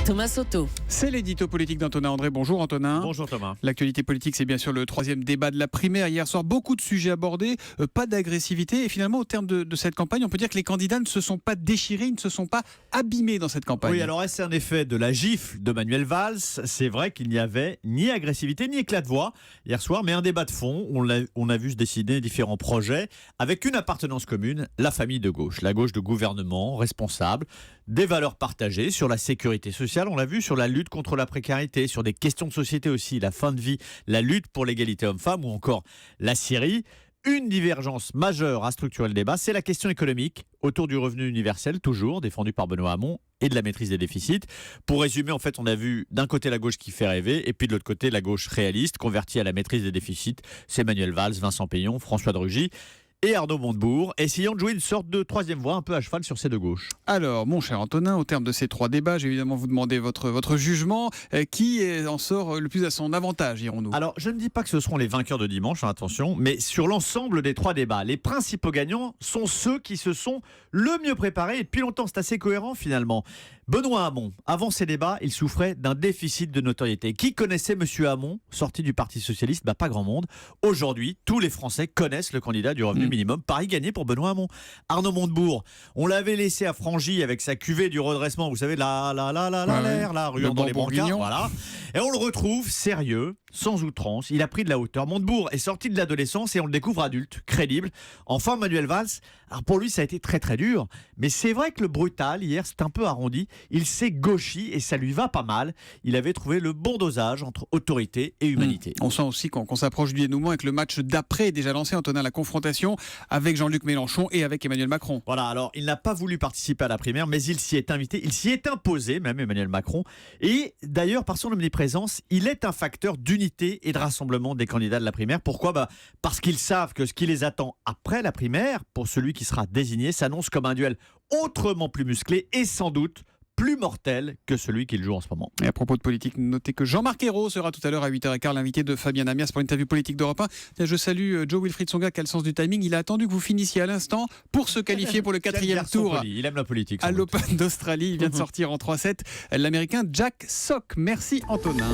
Thomas Soto. C'est l'édito politique d'Antonin André. Bonjour Antonin. Bonjour Thomas. L'actualité politique, c'est bien sûr le troisième débat de la primaire. Hier soir, beaucoup de sujets abordés, pas d'agressivité. Et finalement, au terme de cette campagne, on peut dire que les candidats ne se sont pas déchirés, ils ne se sont pas abîmés dans cette campagne. Oui, alors est-ce un effet de la gifle de Manuel Valls? C'est vrai qu'il n'y avait ni agressivité ni éclat de voix hier soir, mais un débat de fond. On a vu se dessiner différents projets avec une appartenance commune, la famille de gauche. La gauche de gouvernement, responsable, des valeurs partagées sur la sécurité sociale, on l'a vu, sur la lutte contre la précarité, sur des questions de société aussi, la fin de vie, la lutte pour l'égalité homme-femme ou encore la Syrie. Une divergence majeure à structurer le débat, c'est la question économique autour du revenu universel, toujours défendu par Benoît Hamon, et de la maîtrise des déficits. Pour résumer, en fait, on a vu d'un côté la gauche qui fait rêver, et puis de l'autre côté la gauche réaliste, convertie à la maîtrise des déficits. C'est Manuel Valls, Vincent Peillon, François de Rugy et Arnaud Montebourg, essayant de jouer une sorte de troisième voie un peu à cheval sur ces deux gauches. Alors, mon cher Antonin, au terme de ces trois débats, j'ai évidemment vous demander votre jugement. Qui en sort le plus à son avantage, dirons-nous? Alors, je ne dis pas que ce seront les vainqueurs de dimanche, attention, mais sur l'ensemble des trois débats, les principaux gagnants sont ceux qui se sont le mieux préparés, et depuis longtemps, c'est assez cohérent finalement. Benoît Hamon, avant ces débats, il souffrait d'un déficit de notoriété. Qui connaissait Monsieur Hamon, sorti du Parti Socialiste? Pas grand monde. Aujourd'hui, tous les Français connaissent le candidat du revenu minimum. Paris gagné pour Benoît Hamon. Arnaud Montebourg, on l'avait laissé à Frangy avec sa cuvée du redressement, vous savez, ruant dans les brancards, voilà. Et on le retrouve sérieux, sans outrance. Il a pris de la hauteur. Montebourg est sorti de l'adolescence et on le découvre adulte, crédible. Enfin, Manuel Valls, alors pour lui, ça a été très très dur. Mais c'est vrai que le brutal, hier, c'est un peu arrondi. Il s'est gauchi et ça lui va pas mal. Il avait trouvé le bon dosage entre autorité et humanité. On sent aussi qu'on s'approche du dénouement et que le match d'après est déjà lancé, Antonin, la confrontation avec Jean-Luc Mélenchon et avec Emmanuel Macron. Voilà, alors il n'a pas voulu participer à la primaire, mais il s'y est invité, il s'y est imposé, même Emmanuel Macron. Et d'ailleurs, par son omniprésence, il est un facteur d'unité et de rassemblement des candidats de la primaire. Pourquoi? Parce qu'ils savent que ce qui les attend après la primaire, pour celui qui sera désigné, s'annonce comme un duel autrement plus musclé et sans doute plus mortel que celui qu'il joue en ce moment. Et à propos de politique, notez que Jean-Marc Ayrault sera tout à l'heure à 8h15 l'invité de Fabien Amias pour l'interview politique d'Europe 1. Tiens, je salue Joe Wilfried Tsonga qui a le sens du timing. Il a attendu que vous finissiez à l'instant pour se qualifier pour le 4e tour. Il aime la politique. À l'Open d'Australie. Il vient de sortir en 3-7 l'Américain Jack Sock. Merci Antonin.